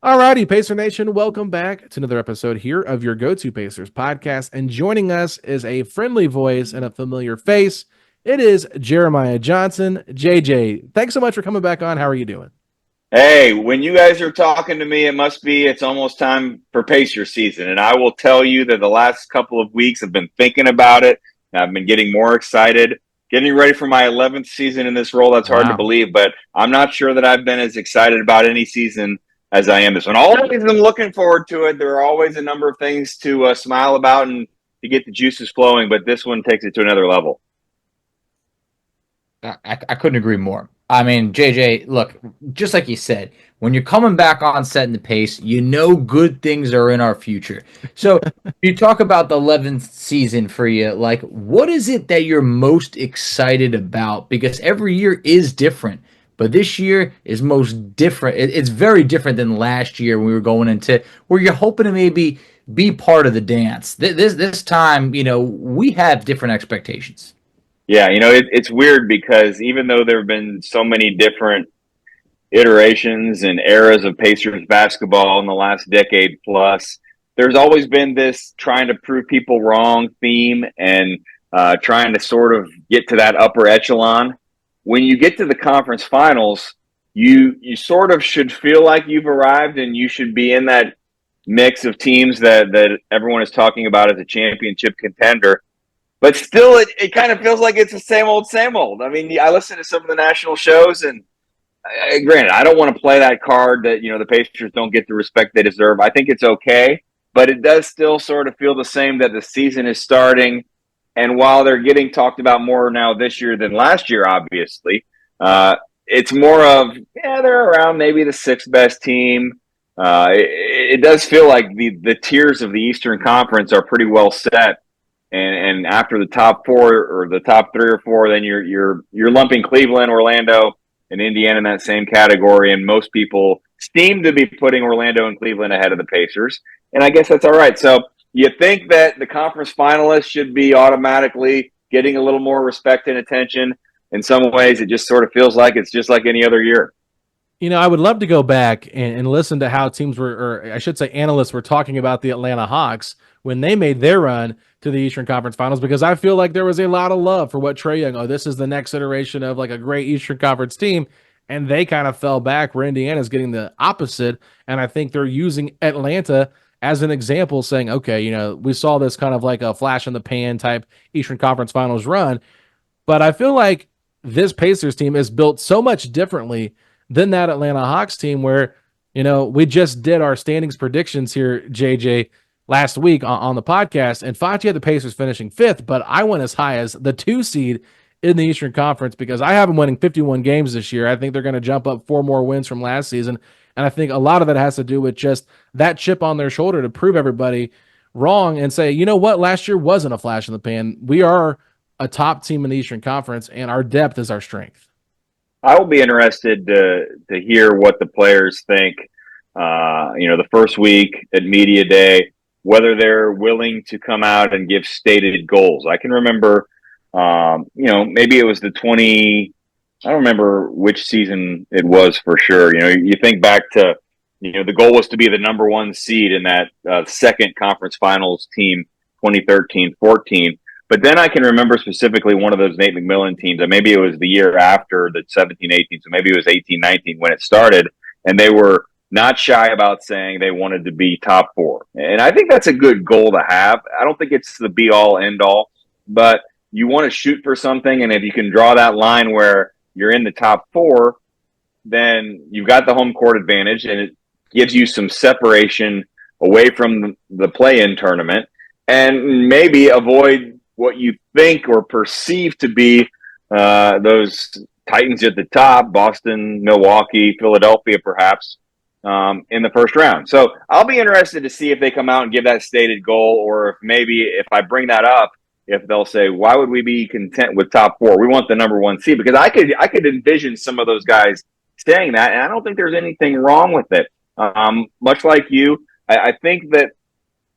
Alrighty, Pacer Nation, welcome back to another episode here of your go-to Pacers podcast. And joining us is a friendly voice and a familiar face. It is Jeremiah Johnson. JJ, thanks so much for coming back on. How are you doing? Hey, when you guys are talking to me, it's almost time for Pacer season. And I will tell you that the last couple of weeks I've been thinking about it. And I've been getting more excited, getting ready for my 11th season in this role. That's hard to Wow. believe, but I'm not sure that I've been as excited about any season as I am this one. Always am looking forward to it. There are always a number of things to smile about and to get the juices flowing, but this one takes it to another level. I couldn't agree more. I mean, JJ, look, just like you said, when you're coming back on setting the pace, you know good things are in our future. So you talk about the 11th season for you. Like, what is it that you're most excited about? Because every year is different, but this year is most different. It's very different than last year when we were going into where you're hoping to maybe be part of the dance. This time, we have different expectations. Yeah, it's weird because even though there have been so many different iterations and eras of Pacers basketball in the last decade plus, there's always been this trying to prove people wrong theme and trying to sort of get to that upper echelon. When you get to the conference finals, you sort of should feel like you've arrived and you should be in that mix of teams that everyone is talking about as a championship contender. But still, it kind of feels like it's the same old, same old. I mean, I listen to some of the national shows, and granted, I don't want to play that card that the Pacers don't get the respect they deserve. I think it's okay, but it does still sort of feel the same that the season is starting, and while they're getting talked about more now this year than last year, obviously, it's more of they're around maybe the sixth best team. It does feel like the tiers of the Eastern Conference are pretty well set, and after the top four or the top three or four, then you're lumping Cleveland, Orlando, and Indiana in that same category. And most people seem to be putting Orlando and Cleveland ahead of the Pacers, and I guess that's all right. So you think that the conference finalists should be automatically getting a little more respect and attention? In some ways, it just sort of feels like it's just like any other year. I would love to go back and listen to how teams were, or I should say, analysts were talking about the Atlanta Hawks when they made their run to the Eastern Conference Finals, because I feel like there was a lot of love for what Trae Young. Oh, this is the next iteration of like a great Eastern Conference team, and they kind of fell back where Indiana's getting the opposite. And I think they're using Atlanta as an example, saying, okay, we saw this kind of like a flash in the pan type Eastern Conference Finals run, but I feel like this Pacers team is built so much differently than that Atlanta Hawks team where, we just did our standings predictions here, JJ, last week on the podcast, and Facci had the Pacers finishing fifth, but I went as high as the 2 seed in the Eastern Conference because I have them winning 51 games this year. I think they're going to jump up 4 more wins from last season. And I think a lot of that has to do with just that chip on their shoulder to prove everybody wrong and say, you know what, last year wasn't a flash in the pan. We are a top team in the Eastern Conference, and our depth is our strength. I will be interested to hear what the players think. The first week at media day, whether they're willing to come out and give stated goals. I can remember, maybe it was the 20. I don't remember which season it was for sure. You think back to, the goal was to be the number one seed in that second conference finals team, 2013-14. But then I can remember specifically one of those Nate McMillan teams, and maybe it was the year after the 17-18, so maybe it was 18-19 when it started, and they were not shy about saying they wanted to be top four. And I think that's a good goal to have. I don't think it's the be-all, end-all, but you want to shoot for something, and if you can draw that line where you're in the top four, then you've got the home court advantage, and it gives you some separation away from the play-in tournament, and maybe avoid what you think or perceive to be those Titans at the top, Boston, Milwaukee, Philadelphia, perhaps, in the first round. So I'll be interested to see if they come out and give that stated goal, or if I bring that up, if they'll say, why would we be content with top four? We want the number one seed, because I could envision some of those guys saying that, and I don't think there's anything wrong with it. Much like you, I think that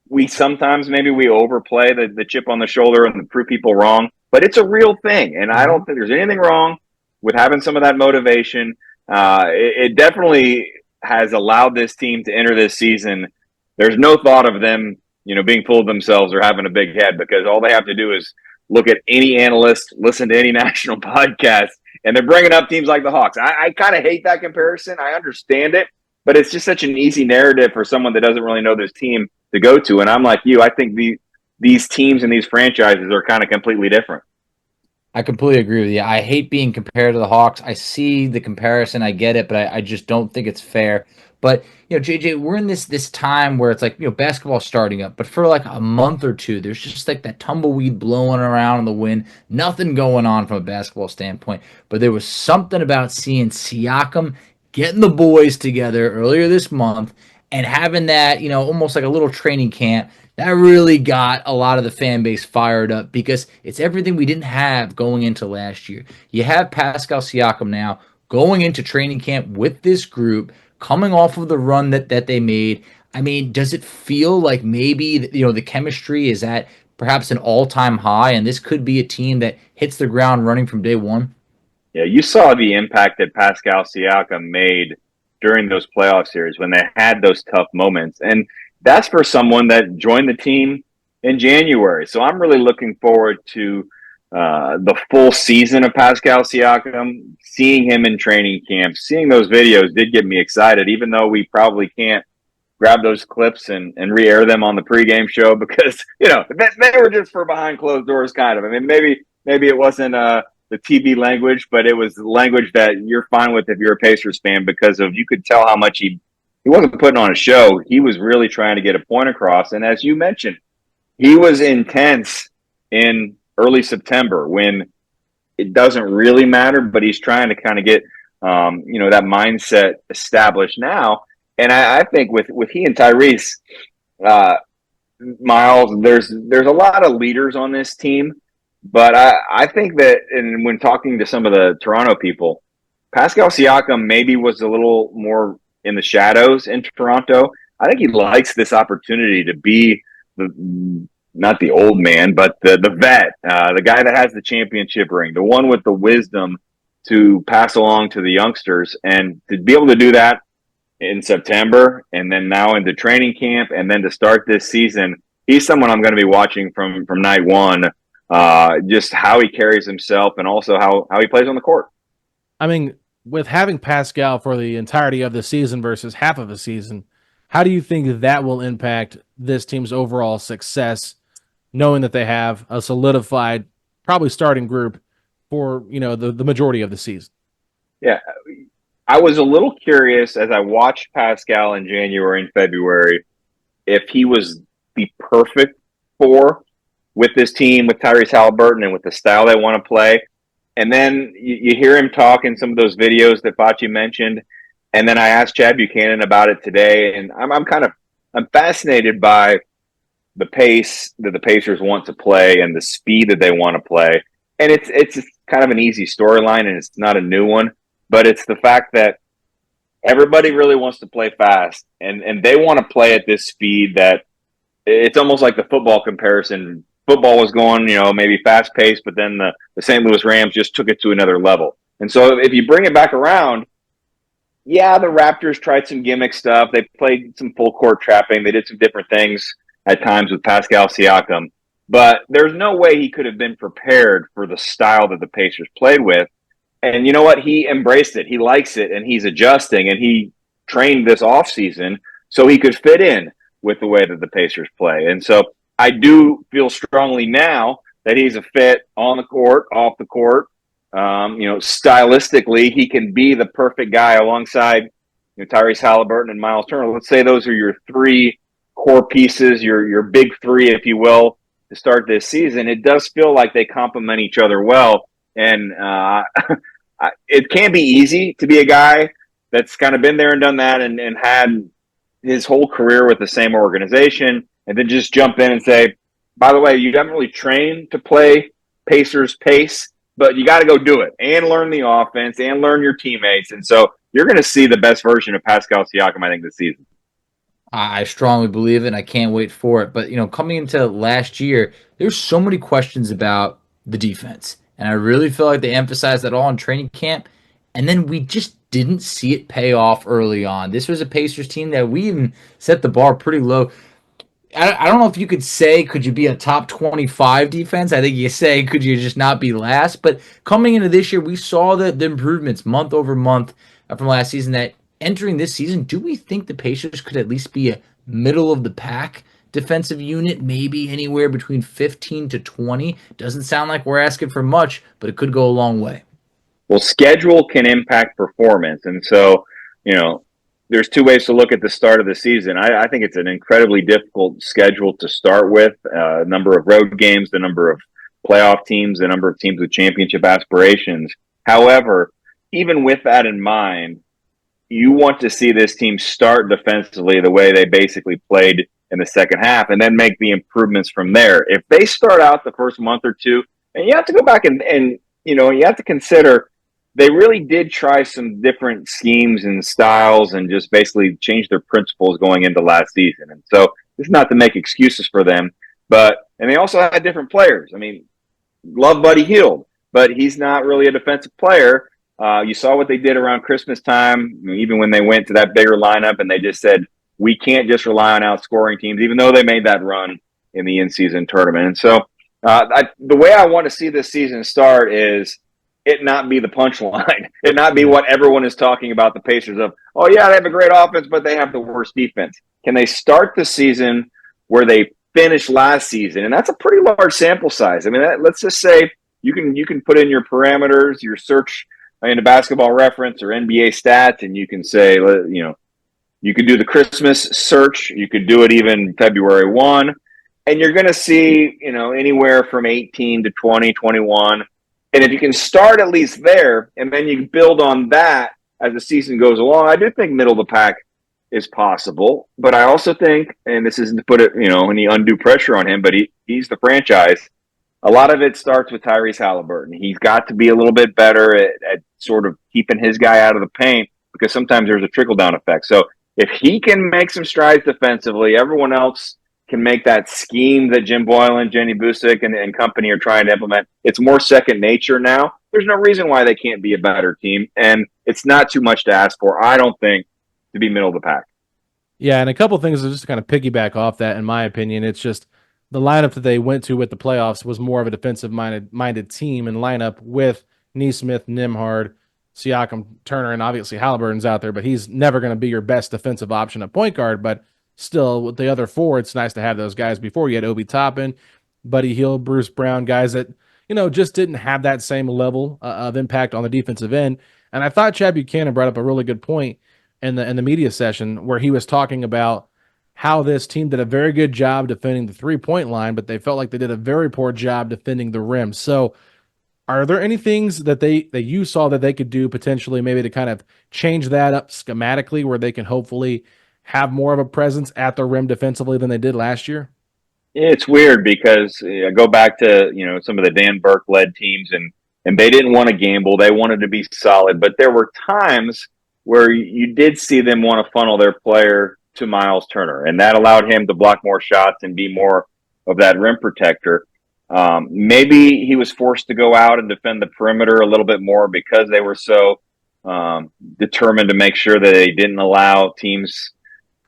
we sometimes maybe we overplay the chip on the shoulder and prove people wrong, but it's a real thing, and I don't think there's anything wrong with having some of that motivation. It definitely has allowed this team to enter this season, there's no thought of them, being full of themselves or having a big head, because all they have to do is look at any analyst, listen to any national podcast, and they're bringing up teams like the Hawks. I kind of hate that comparison. I understand it, but it's just such an easy narrative for someone that doesn't really know this team to go to. And I'm like you, I think these teams and these franchises are kind of completely different. I completely agree with you. I hate being compared to the Hawks. I see the comparison, I get it, but I just don't think it's fair. But JJ, we're in this time where it's like basketball starting up, but for like a month or two, there's just like that tumbleweed blowing around in the wind, nothing going on from a basketball standpoint. But there was something about seeing Siakam getting the boys together earlier this month and having that almost like a little training camp. That really got a lot of the fan base fired up because it's everything we didn't have going into last year. You have Pascal Siakam now going into training camp with this group, coming off of the run that they made. I mean, does it feel like maybe the chemistry is at perhaps an all-time high, and this could be a team that hits the ground running from day one? Yeah, you saw the impact that Pascal Siakam made during those playoff series when they had those tough moments. And that's for someone that joined the team in January. So I'm really looking forward to the full season of Pascal Siakam. Seeing him in training camp, seeing those videos did get me excited, even though we probably can't grab those clips and re-air them on the pregame show because, they were just for behind closed doors kind of. I mean, maybe it wasn't the TV language, but it was language that you're fine with if you're a Pacers fan because you could tell how much he wasn't putting on a show. He was really trying to get a point across. And as you mentioned, he was intense in early September when it doesn't really matter, but he's trying to kind of get, that mindset established now. And I think with he and Tyrese, Myles, there's a lot of leaders on this team, but I think that, and when talking to some of the Toronto people, Pascal Siakam maybe was a little more in the shadows in Toronto. I think he likes this opportunity to be not the old man, but the vet, the guy that has the championship ring, the one with the wisdom to pass along to the youngsters, and to be able to do that in September and then now into training camp and then to start this season. He's someone I'm going to be watching from night one, just how he carries himself and also how he plays on the court. I mean, with having Pascal for the entirety of the season versus half of the season, how do you think that will impact this team's overall success, knowing that they have a solidified, probably starting group for, the majority of the season? Yeah. I was a little curious as I watched Pascal in January and February if he was the perfect four with this team, with Tyrese Halliburton and with the style they want to play. And then you hear him talk in some of those videos that Facci mentioned. And then I asked Chad Buchanan about it today, and I'm fascinated by the pace that the Pacers want to play and the speed that they want to play. And it's kind of an easy storyline, and it's not a new one. But it's the fact that everybody really wants to play fast, and they want to play at this speed that it's almost like the football comparison. Football was going, maybe fast paced, but then the St. Louis Rams just took it to another level. And so if you bring it back around, yeah, the Raptors tried some gimmick stuff. They played some full court trapping. They did some different things at times with Pascal Siakam. But there's no way he could have been prepared for the style that the Pacers played with. And you know what? He embraced it. He likes it, and he's adjusting, and he trained this offseason so he could fit in with the way that the Pacers play. And so I do feel strongly now that he's a fit on the court, off the court. Stylistically, he can be the perfect guy alongside Tyrese Halliburton and Myles Turner. Let's say those are your three core pieces, your big three, if you will, to start this season. It does feel like they complement each other well. And it can't be easy to be a guy that's kind of been there and done that and had his whole career with the same organization and then just jump in and say, by the way, you haven't really trained to play Pacers pace, but you got to go do it and learn the offense and learn your teammates. And so you're going to see the best version of Pascal Siakam, I think, this season. I strongly believe it, and I can't wait for it. But, coming into last year, there's so many questions about the defense. And I really feel like they emphasized that all in training camp. and then we just didn't see it pay off early on. This was a Pacers team that we even set the bar pretty low. I don't know if you could say, could you be a top 25 defense? I think you say, could you just not be last? But coming into this year, we saw the improvements month over month from last season. That entering this season, do we think the Pacers could at least be a middle of the pack defensive unit, maybe anywhere between 15 to 20? Doesn't sound like we're asking for much, but it could go a long way. Well, schedule can impact performance. And so, there's two ways to look at the start of the season. I think it's an incredibly difficult schedule to start with. Number of road games, the number of playoff teams, the number of teams with championship aspirations. However, even with that in mind, you want to see this team start defensively the way they basically played in the second half and then make the improvements from there. If they start out the first month or two, and you have to go back and you have to consider they really did try some different schemes and styles and just basically change their principles going into last season. And so this is not to make excuses for them, and they also had different players. I mean, love Buddy Hield, but he's not really a defensive player. You saw what they did around Christmas time, even when they went to that bigger lineup and they just said, we can't just rely on outscoring teams, even though they made that run in the in-season tournament. And so the way I want to see this season start is it not be the punchline, it not be what everyone is talking about the Pacers of, oh, yeah, they have a great offense, but they have the worst defense. Can they start the season where they finished last season? And that's a pretty large sample size. I mean, let's just say you can put in your parameters, your search into Basketball Reference or NBA stats, and you can say, you could do the Christmas search. You could do it even February 1, and you're going to see, anywhere from 18 to 20, 21. And if you can start at least there, and then you build on that as the season goes along, I do think middle of the pack is possible. But I also think, and this isn't to put it, any undue pressure on him, but he's the franchise. A lot of it starts with Tyrese Halliburton. He's got to be a little bit better at sort of keeping his guy out of the paint because sometimes there's a trickle-down effect. So if he can make some strides defensively, everyone else can make that scheme that Jim Boylan, Jenny Busick, and company are trying to implement. It's more second nature now. There's no reason why they can't be a better team, and it's not too much to ask for, I don't think, to be middle of the pack. Yeah, and a couple things just to kind of piggyback off that, in my opinion, it's just the lineup that they went to with the playoffs was more of a defensive-minded team and lineup with Nesmith, Nembhard, Siakam, Turner, and obviously Halliburton's out there, but he's never going to be your best defensive option at point guard, but still, with the other four, it's nice to have those guys before. You had Obi Toppin, Buddy Hield, Bruce Brown, guys that, just didn't have that same level of impact on the defensive end. And I thought Chad Buchanan brought up a really good point in the media session where he was talking about how this team did a very good job defending the three-point line, but they felt like they did a very poor job defending the rim. So are there any things that you saw that they could do potentially maybe to kind of change that up schematically where they can hopefully have more of a presence at the rim defensively than they did last year? It's weird because I go back to, some of the Dan Burke-led teams, and they didn't want to gamble. They wanted to be solid. But there were times where you did see them want to funnel their player to Myles Turner, and that allowed him to block more shots and be more of that rim protector. Maybe he was forced to go out and defend the perimeter a little bit more because they were so determined to make sure that they didn't allow teams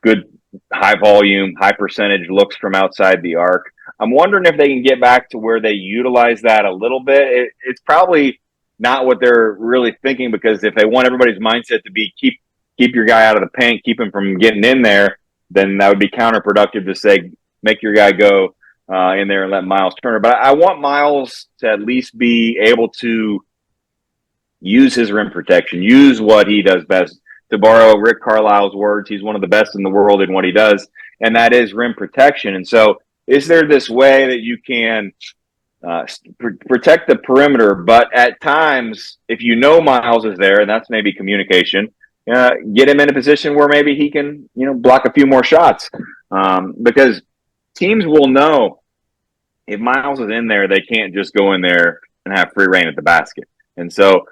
good high volume, high percentage looks from outside the arc. I'm wondering if they can get back to where they utilize that a little bit. It's probably not what they're really thinking, because if they want everybody's mindset to be keep your guy out of the paint, keep him from getting in there, then that would be counterproductive to say make your guy go in there and let Myles Turner. But I want Myles to at least be able to use his rim protection, use what he does best. To borrow Rick Carlisle's words, he's one of the best in the world in what he does, and that is rim protection. And so is there this way that you can protect the perimeter, but at times, if Myles is there, and that's maybe communication, get him in a position where maybe he can, block a few more shots. Because teams will know if Myles is in there, they can't just go in there and have free reign at the basket. And so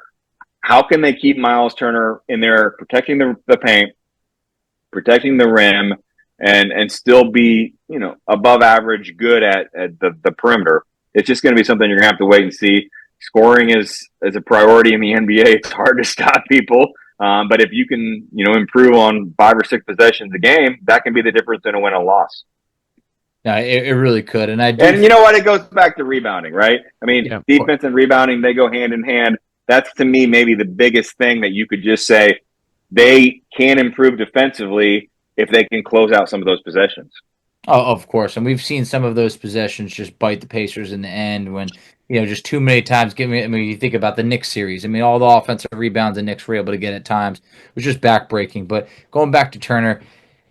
how can they keep Myles Turner in there protecting the paint, protecting the rim, and still be, above average good at the perimeter? It's just going to be something you're going to have to wait and see. scoring is a priority in the NBA. It's hard to stop people. But if you can, improve on 5 or 6 possessions a game, that can be the difference in a win or loss. No, it really could. And you know what? It goes back to rebounding, right? I mean, Yeah, defense and rebounding, they go hand in hand. That's, to me, maybe the biggest thing that you could just say they can improve defensively if they can close out some of those possessions. Oh, of course. And we've seen some of those possessions just bite the Pacers in the end when, just too many times. You think about the Knicks series. I mean, all the offensive rebounds the Knicks were able to get at times. It was just backbreaking. But going back to Turner,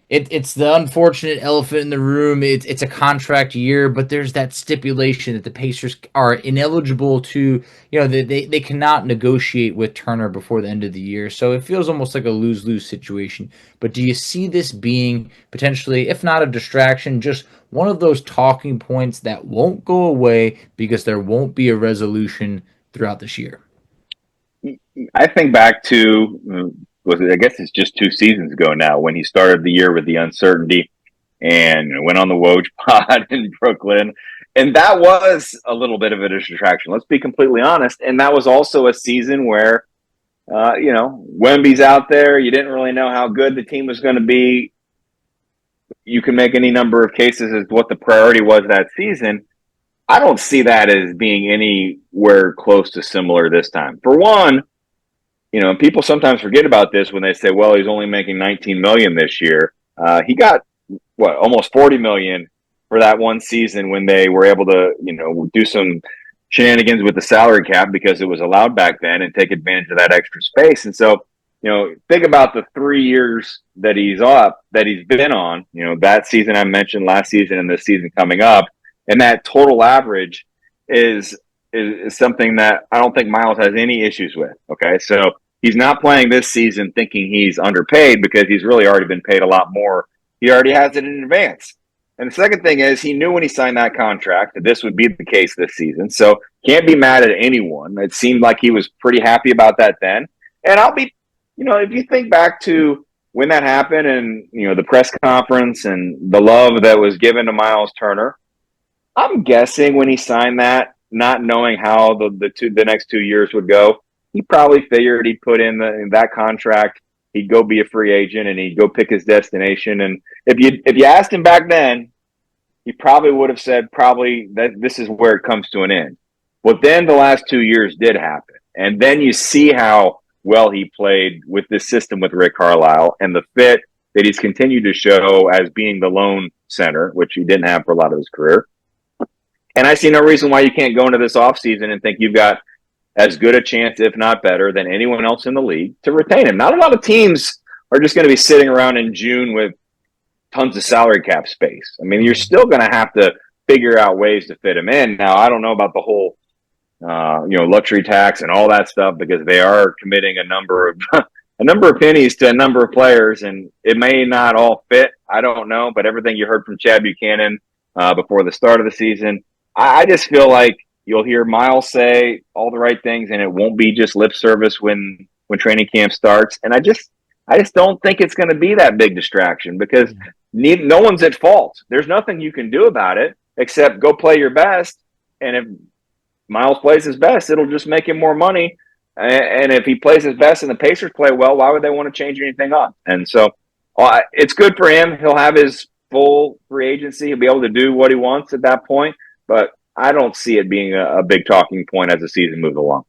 it's the unfortunate elephant in the room. It's a contract year, but there's that stipulation that the Pacers are ineligible to, they cannot negotiate with Turner before the end of the year. So it feels almost like a lose-lose situation. But do you see this being potentially, if not a distraction, just one of those talking points that won't go away because there won't be a resolution throughout this year? I think back to, I guess it's just 2 seasons ago now, when he started the year with the uncertainty and went on the Woj pod in Brooklyn. And that was a little bit of a distraction. Let's be completely honest. And that was also a season where, Wemby's out there. You didn't really know how good the team was going to be. You can make any number of cases as to what the priority was that season. I don't see that as being anywhere close to similar this time. For one, people sometimes forget about this when they say, well, he's only making $19 million this year. He got almost $40 million for that one season when they were able to, do some shenanigans with the salary cap because it was allowed back then and take advantage of that extra space. And so, think about the 3 years that he's been on, that season I mentioned, last season and this season coming up. And that total average is something that I don't think Myles has any issues with. Okay. So he's not playing this season thinking he's underpaid because he's really already been paid a lot more. He already has it in advance. And the second thing is he knew when he signed that contract that this would be the case this season. So can't be mad at anyone. It seemed like he was pretty happy about that then. And I'll be, if you think back to when that happened and, the press conference and the love that was given to Myles Turner, I'm guessing when he signed that, not knowing how the next 2 years would go, he probably figured he'd put in that contract, he'd go be a free agent, and he'd go pick his destination. And if you asked him back then, he probably would have said that this is where it comes to an end. Well, then the last 2 years did happen, and then you see how well he played with this system with Rick Carlisle and the fit that he's continued to show as being the lone center, which he didn't have for a lot of his career. And I see no reason why you can't go into this offseason and think you've got as good a chance, if not better, than anyone else in the league to retain him. Not a lot of teams are just going to be sitting around in June with tons of salary cap space. I mean, you're still going to have to figure out ways to fit him in. Now, I don't know about the whole, luxury tax and all that stuff because they are committing a number of pennies to a number of players, and it may not all fit. I don't know, but everything you heard from Chad Buchanan before the start of the season, I just feel like you'll hear Myles say all the right things, and it won't be just lip service when training camp starts. And I just don't think it's going to be that big distraction because no one's at fault. There's nothing you can do about it except go play your best. And if Myles plays his best, it'll just make him more money. And if he plays his best and the Pacers play well, why would they want to change anything up? And so it's good for him. He'll have his full free agency. He'll be able to do what he wants at that point. But I don't see it being a big talking point as the season moves along.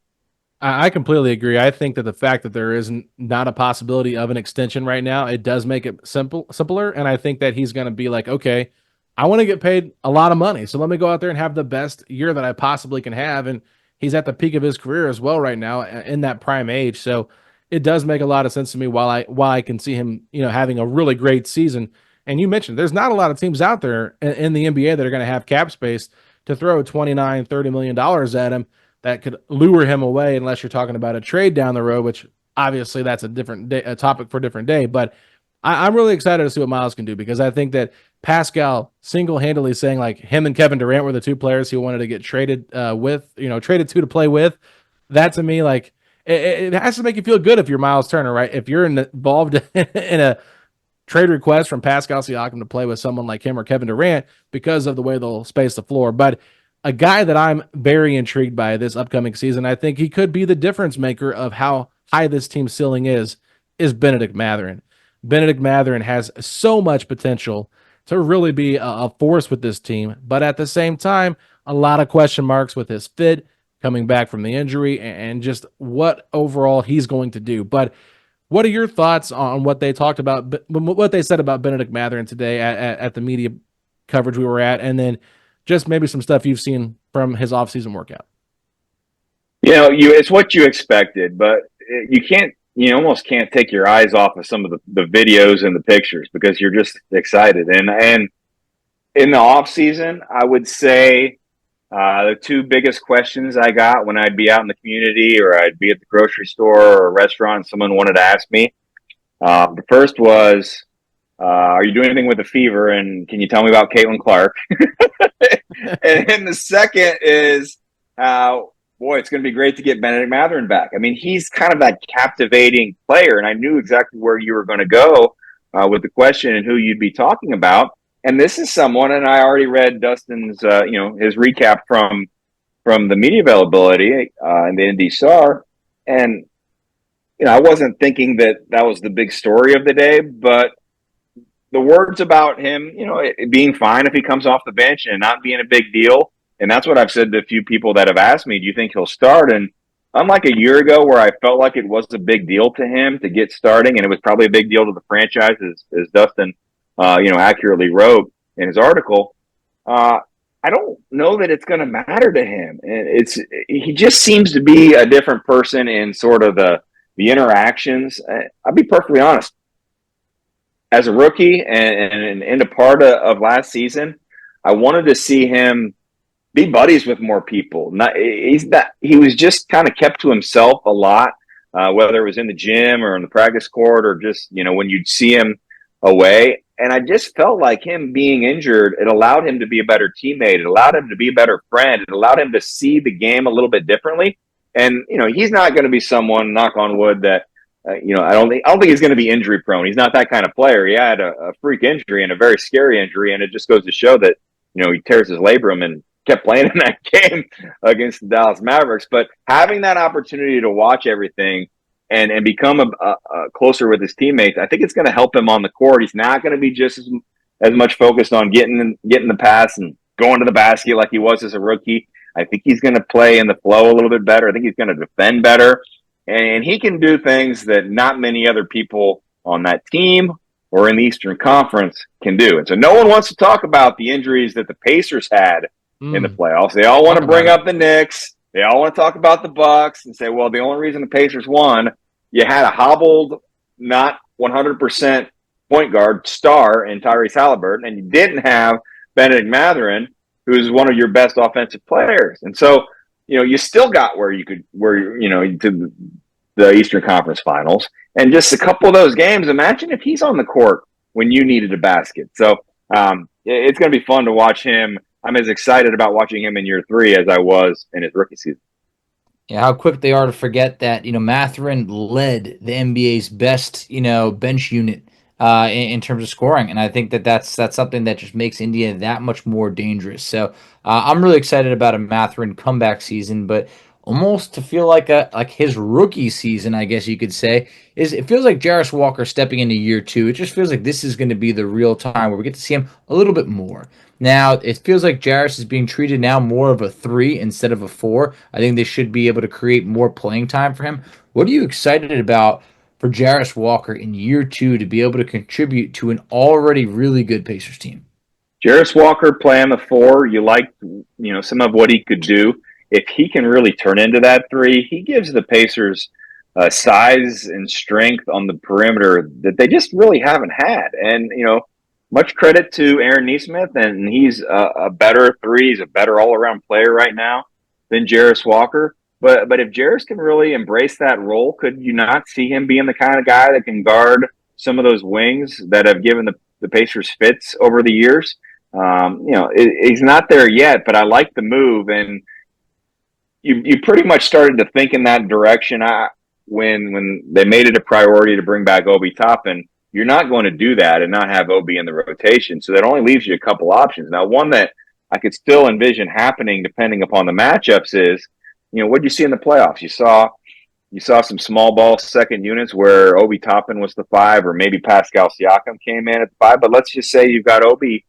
I completely agree. I think that the fact that there isn't not a possibility of an extension right now, it does make it simpler. And I think that he's going to be like, okay, I want to get paid a lot of money, so let me go out there and have the best year that I possibly can have. And he's at the peak of his career as well right now in that prime age. So it does make a lot of sense to me while I can see him, having a really great season. And you mentioned there's not a lot of teams out there in the NBA that are going to have cap space to throw $29-30 million at him that could lure him away, unless you're talking about a trade down the road, which obviously that's a different day, a topic for a different day. But I'm really excited to see what Myles can do because I think that Pascal single-handedly saying like him and Kevin Durant were the 2 players he wanted to get traded traded to play with. That to me, like it has to make you feel good if you're Myles Turner, right? If you're involved in a trade request from Pascal Siakam to play with someone like him or Kevin Durant because of the way they'll space the floor. But a guy that I'm very intrigued by this upcoming season. I think he could be the difference maker of how high this team's ceiling is Benedict Mathurin. Benedict Mathurin has so much potential to really be a force with this team, but at the same time, a lot of question marks with his fit, coming back from the injury, and just what overall he's going to do. But what are your thoughts on what they talked about, what they said about Benedict Mathurin today at the media coverage we were at, and then just maybe some stuff you've seen from his offseason workout? It's what you expected, but you almost can't take your eyes off of some of the videos and the pictures because you're just excited. And in the off season, I would say the two biggest questions I got when I'd be out in the community or I'd be at the grocery store or a restaurant and someone wanted to ask me, the first was, are you doing anything with the fever? And can you tell me about Caitlin Clark? And the second is, boy, it's going to be great to get Benedict Mathurin back. I mean, he's kind of that captivating player, and I knew exactly where you were going to go with the question and who you'd be talking about. And this is someone, and I already read Dustin's, his recap from the media availability in the Indy Star, and I wasn't thinking that was the big story of the day, but the words about him, it being fine if he comes off the bench and not being a big deal. And that's what I've said to a few people that have asked me, do you think he'll start? And unlike a year ago where I felt like it was a big deal to him to get starting, and it was probably a big deal to the franchise, as Dustin, accurately wrote in his article, I don't know that it's going to matter to him. And he just seems to be a different person in sort of the interactions. I'll be perfectly honest. As a rookie and a part of last season, I wanted to see him be buddies with more people. He was just kind of kept to himself a lot, whether it was in the gym or in the practice court or just, when you'd see him away. And I just felt like him being injured, it allowed him to be a better teammate. It allowed him to be a better friend. It allowed him to see the game a little bit differently. And, he's not going to be someone, knock on wood, that, I don't think he's going to be injury prone. He's not that kind of player. He had a freak injury and a very scary injury. And it just goes to show that, he tears his labrum and kept playing in that game against the Dallas Mavericks. But having that opportunity to watch everything and become a closer with his teammates, I think it's going to help him on the court. He's not going to be just as much focused on getting the pass and going to the basket like he was as a rookie. I think he's going to play in the flow a little bit better. I think he's going to defend better. And he can do things that not many other people on that team or in the Eastern Conference can do. And so no one wants to talk about the injuries that the Pacers had in the playoffs. They all want to bring up the Knicks. They all want to talk about the Bucks and say, well, the only reason the Pacers won, you had a hobbled, not 100% point guard star in Tyrese Halliburton, and you didn't have Benedict Mathurin, who's one of your best offensive players. And so, you still got to the Eastern Conference Finals. And just a couple of those games, imagine if he's on the court when you needed a basket. So it's going to be fun to watch him. I'm as excited about watching him in year 3 as I was in his rookie season. Yeah, how quick they are to forget that, Mathurin led the NBA's best, bench unit in terms of scoring. And I think that's something that just makes India that much more dangerous. So I'm really excited about a Mathurin comeback season, but almost to feel like his rookie season, I guess you could say, it feels like Jarus Walker stepping into year 2. It just feels like this is going to be the real time where we get to see him a little bit more. Now, it feels like Jarus is being treated now more of a 3 instead of a 4. I think they should be able to create more playing time for him. What are you excited about for Jarus Walker in year 2 to be able to contribute to an already really good Pacers team? Jarus Walker playing the 4, you like, some of what he could do. If he can really turn into that 3, he gives the Pacers size and strength on the perimeter that they just really haven't had. And, much credit to Aaron Nesmith, and he's a better 3. He's a better all-around player right now than Jarus Walker. But if Jarus can really embrace that role, could you not see him being the kind of guy that can guard some of those wings that have given the Pacers fits over the years? He's not there yet, but I like the move, and you pretty much started to think in that direction when they made it a priority to bring back Obi Toppin. You're not going to do that and not have Obi in the rotation. So that only leaves you a couple options. Now, one that I could still envision happening depending upon the matchups is, what did you see in the playoffs? You saw some small ball second units where Obi Toppin was the 5, or maybe Pascal Siakam came in at the 5. But let's just say you've got Obi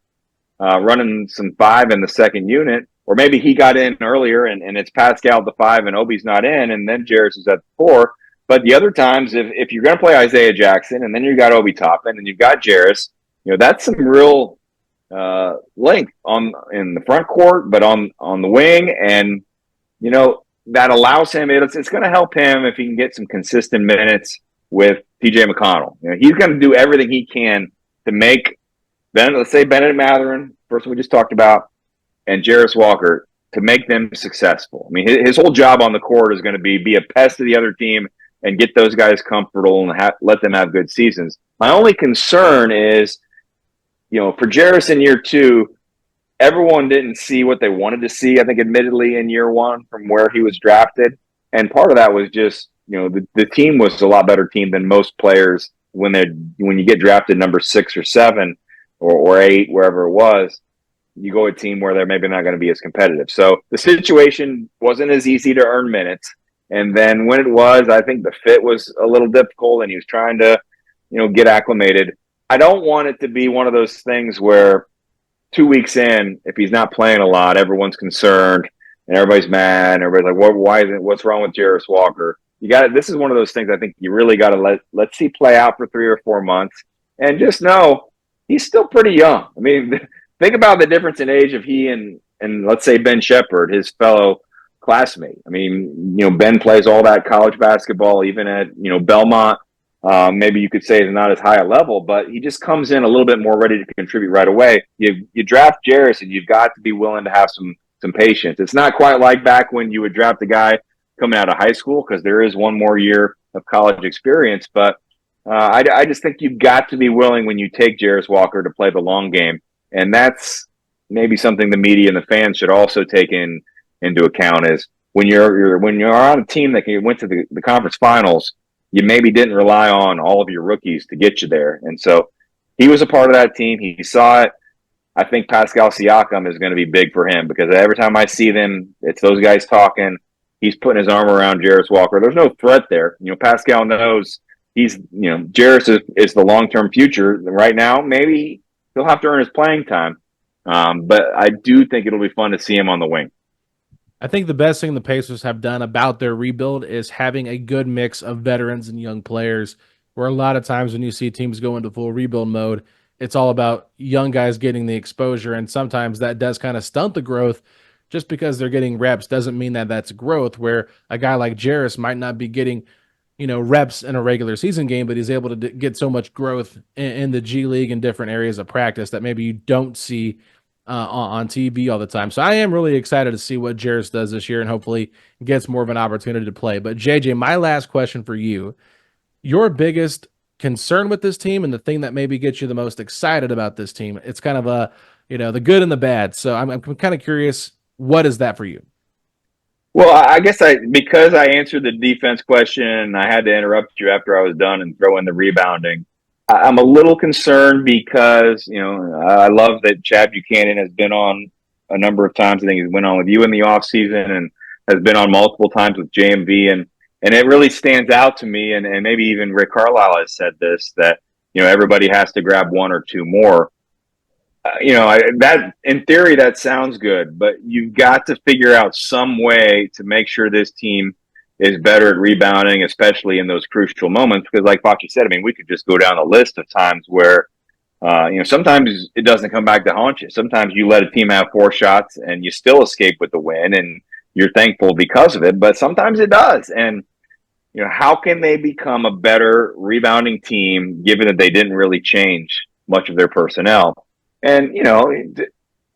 running some 5 in the second unit, or maybe he got in earlier and it's Pascal at the 5 and Obi's not in, and then Jarus is at the 4. But the other times, if you're going to play Isaiah Jackson and then you've got Obi Toppin and you've got Jarus, that's some real length in the front court, but on the wing, and that allows him. It's going to help him if he can get some consistent minutes with TJ McConnell. He's going to do everything he can to make let's say Benedict Mathurin, person we just talked about, and Jarus Walker, to make them successful. I mean, his whole job on the court is going to be a pest to the other team and get those guys comfortable and let them have good seasons. My only concern is, for Jarus in year 2, everyone didn't see what they wanted to see, I think, admittedly, in year 1 from where he was drafted. And part of that was just, the team was a lot better team than most players when you get drafted number 6 or 7 or 8, wherever it was. You go a team where they're maybe not going to be as competitive. So the situation wasn't as easy to earn minutes. And then when it was, I think the fit was a little difficult and he was trying to, get acclimated. I don't want it to be one of those things where 2 weeks in, if he's not playing a lot, everyone's concerned and everybody's mad. And everybody's like, what's wrong with Jarus Walker? This is one of those things I think you really got to let's see play out for 3 or 4 months and just know he's still pretty young. I mean, think about the difference in age of he and let's say Ben Shepherd, his fellow classmate. I mean, Ben plays all that college basketball, even at, Belmont. Maybe you could say is not as high a level, but he just comes in a little bit more ready to contribute right away. You draft Jarus, and you've got to be willing to have some patience. It's not quite like back when you would draft a guy coming out of high school, because there is one more year of college experience. But I just think you've got to be willing when you take Jarus Walker to play the long game. And that's maybe something the media and the fans should also take into account, is when you're on a team that went to the conference finals, you maybe didn't rely on all of your rookies to get you there. And so he was a part of that team. He saw it. I think Pascal Siakam is going to be big for him, because every time I see them, it's those guys talking. He's putting his arm around Jarus Walker. There's no threat there. Pascal knows Jarus is the long-term future. Right now, maybe he'll have to earn his playing time. But I do think it'll be fun to see him on the wing. I think the best thing the Pacers have done about their rebuild is having a good mix of veterans and young players, where a lot of times when you see teams go into full rebuild mode, it's all about young guys getting the exposure, and sometimes that does kind of stunt the growth. Just because they're getting reps doesn't mean that that's growth, where a guy like Jarus might not be getting reps in a regular season game, but he's able to get so much growth in the G League and different areas of practice that maybe you don't see on TV all the time. So I am really excited to see what Jarus does this year and hopefully gets more of an opportunity to play. But JJ, my last question for you, your biggest concern with this team and the thing that maybe gets you the most excited about this team. It's kind of the good and the bad. So I'm kind of curious, what is that for you? Well, I guess because I answered the defense question and I had to interrupt you after I was done and throw in the rebounding, I'm a little concerned because, I love that Chad Buchanan has been on a number of times. I think he's went on with you in the offseason and has been on multiple times with JMV. And it really stands out to me, and maybe even Rick Carlisle has said this, that, everybody has to grab 1 or 2 more. That in theory, that sounds good, but you've got to figure out some way to make sure this team is better at rebounding, especially in those crucial moments. Because like Facci said, I mean, we could just go down a list of times where, sometimes it doesn't come back to haunt you. Sometimes you let a team have 4 shots and you still escape with the win and you're thankful because of it. But sometimes it does. And, how can they become a better rebounding team given that they didn't really change much of their personnel? And,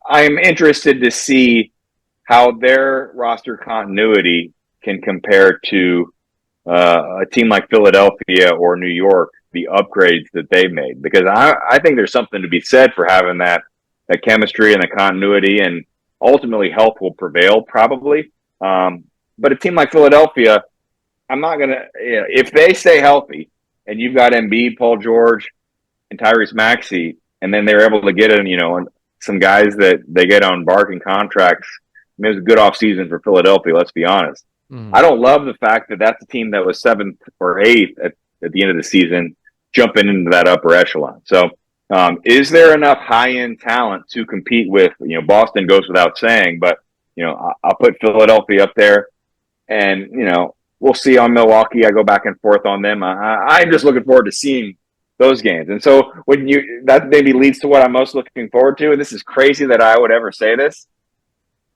I'm interested to see how their roster continuity can compare to a team like Philadelphia or New York, the upgrades that they made. Because I think there's something to be said for having that chemistry and the continuity, and ultimately health will prevail probably. But a team like Philadelphia, I'm not going to, if they stay healthy and you've got Embiid, Paul George, and Tyrese Maxey, and then they're able to get in, some guys that they get on bargain contracts. I mean, it was a good offseason for Philadelphia, let's be honest. I don't love the fact that that's a team that was 7th or 8th at the end of the season, jumping into that upper echelon. So is there enough high-end talent to compete with, Boston goes without saying, but, I'll put Philadelphia up there, and, we'll see on Milwaukee. I go back and forth on them. I'm just looking forward to seeing those games. And so that maybe leads to what I'm most looking forward to, and this is crazy that I would ever say this.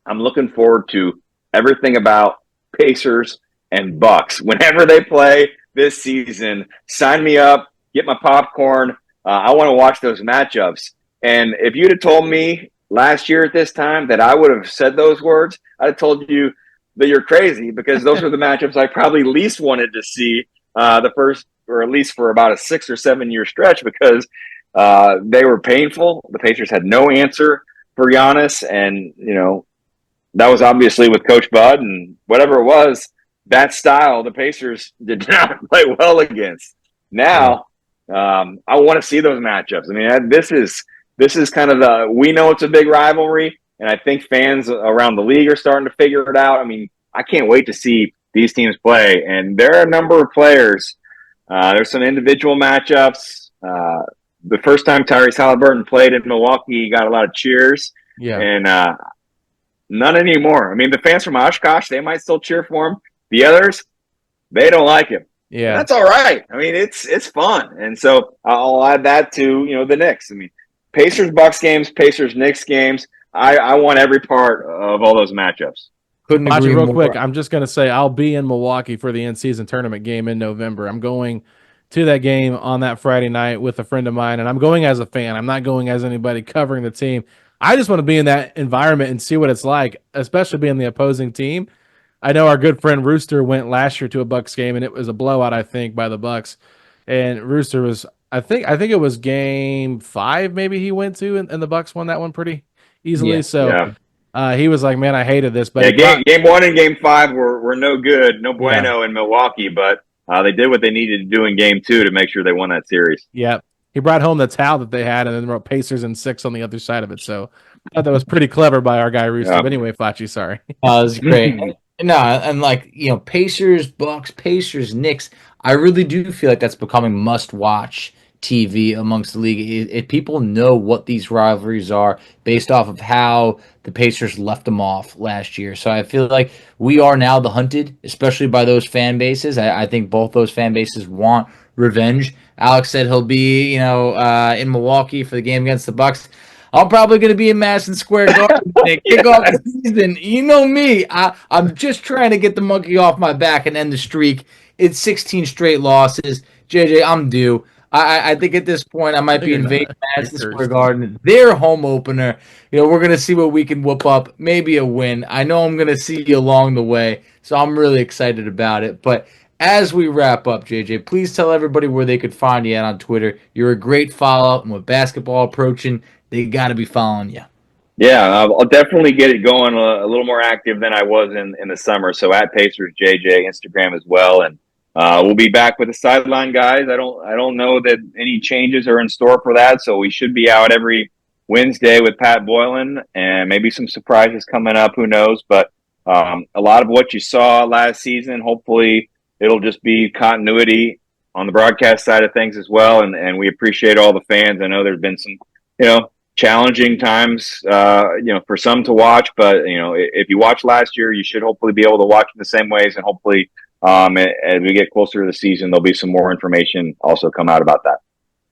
I'm looking forward to everything about Pacers and Bucks. Whenever they play this season, sign me up, get my popcorn. I want to watch those matchups. And if you'd have told me last year at this time that I would have said those words, I'd have told you that you're crazy, because those are the matchups I probably least wanted to see the first, or at least for about a 6 or 7 year stretch, because they were painful. The Pacers had no answer for Giannis, and, that was obviously with Coach Bud, and whatever it was, that style the Pacers did not play well against. Now, I want to see those matchups. I mean, this is kind of we know it's a big rivalry, and I think fans around the league are starting to figure it out. I mean, I can't wait to see these teams play, and there are a number of players. There's some individual matchups. The first time Tyrese Halliburton played in Milwaukee, he got a lot of cheers. Yeah. And none anymore. I mean, the fans from Oshkosh, they might still cheer for him. The others, they don't like him. Yeah. And that's all right. I mean, it's fun. And so I'll add that to, the Knicks. I mean, Pacers-Bucks games, Pacers-Knicks games. I want every part of all those matchups. Couldn't Watch agree it real more. quick. I'm just going to say I'll be in Milwaukee for the in-season tournament game in November. I'm going to that game on that Friday night with a friend of mine, and I'm going as a fan. I'm not going as anybody covering the team. I just want to be in that environment and see what it's like, especially being the opposing team. I know our good friend Rooster went last year to a Bucks game, and it was a blowout, I think, by the Bucks. And Rooster was, I think it was game 5 maybe he went to, and the Bucks won that one pretty easily. He was like, man, I hated this. But game 1 and game 5 were no good, no bueno in Milwaukee, but they did what they needed to do in game 2 to make sure they won that series. Yeah. He brought home the towel that they had and then wrote Pacers and 6 on the other side of it. So I thought that was pretty clever by our guy Rooster. But anyway, Facci, sorry. It was great. No, and Pacers, Bucks, Pacers, Knicks, I really do feel like that's becoming must-watch TV amongst the league. People know what these rivalries are based off of how the Pacers left them off last year. So I feel like we are now the hunted, especially by those fan bases. I think both those fan bases want revenge. Alex said he'll be, in Milwaukee for the game against the Bucks. I'm probably going to be in Madison Square Garden to kick off the season. You know me. I'm just trying to get the monkey off my back and end the streak. It's 16 straight losses. JJ, I'm due. I think at this point I might be invading Madison Square Garden. Their home opener. We're going to see what we can whoop up. Maybe a win. I know I'm going to see you along the way, so I'm really excited about it. But as we wrap up, JJ, please tell everybody where they could find you at on Twitter. You're a great follow, and with basketball approaching, they got to be following you. Yeah, I'll definitely get it going a little more active than I was in the summer. So at Pacers JJ, Instagram as well, and we'll be back with the sideline guys. I don't know that any changes are in store for that, so we should be out every Wednesday with Pat Boylan, and maybe some surprises coming up. Who knows? But a lot of what you saw last season, hopefully, it'll just be continuity on the broadcast side of things as well, and we appreciate all the fans. I know there's been some, challenging times, for some to watch, but, if you watched last year, you should hopefully be able to watch in the same ways, and hopefully as we get closer to the season, there'll be some more information also come out about that.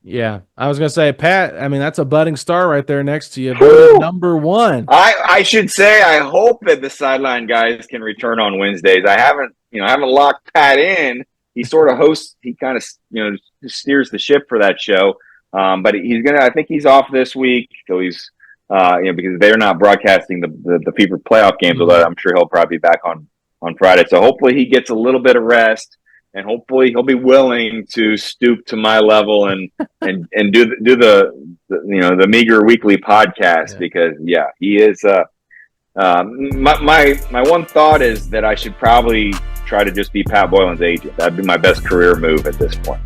Yeah, I was going to say, Pat, I mean, that's a budding star right there next to you. Number 1. I should say, I hope that the sideline guys can return on Wednesdays. I haven't locked Pat in. He sort of hosts, he kind of, steers the ship for that show. But I think he's off this week. So he's, because they're not broadcasting the FIBA playoff games, although I'm sure he'll probably be back on Friday. So hopefully he gets a little bit of rest, and hopefully he'll be willing to stoop to my level and do the meager weekly podcast, because he is, my one thought is that I should probably try to just be Pat Boylan's agent. That'd be my best career move at this point.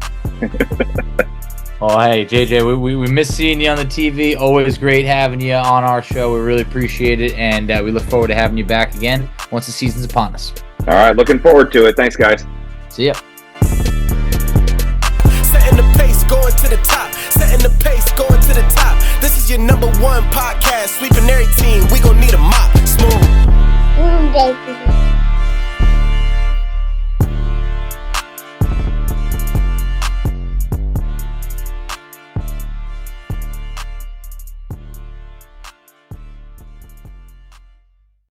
Oh, hey, JJ, we miss seeing you on the TV. Always great having you on our show. We really appreciate it, and we look forward to having you back again once the season's upon us. All right, looking forward to it. Thanks, guys. See ya. Setting the pace, going to the top. Setting the pace, going to the top. This is your #1 podcast.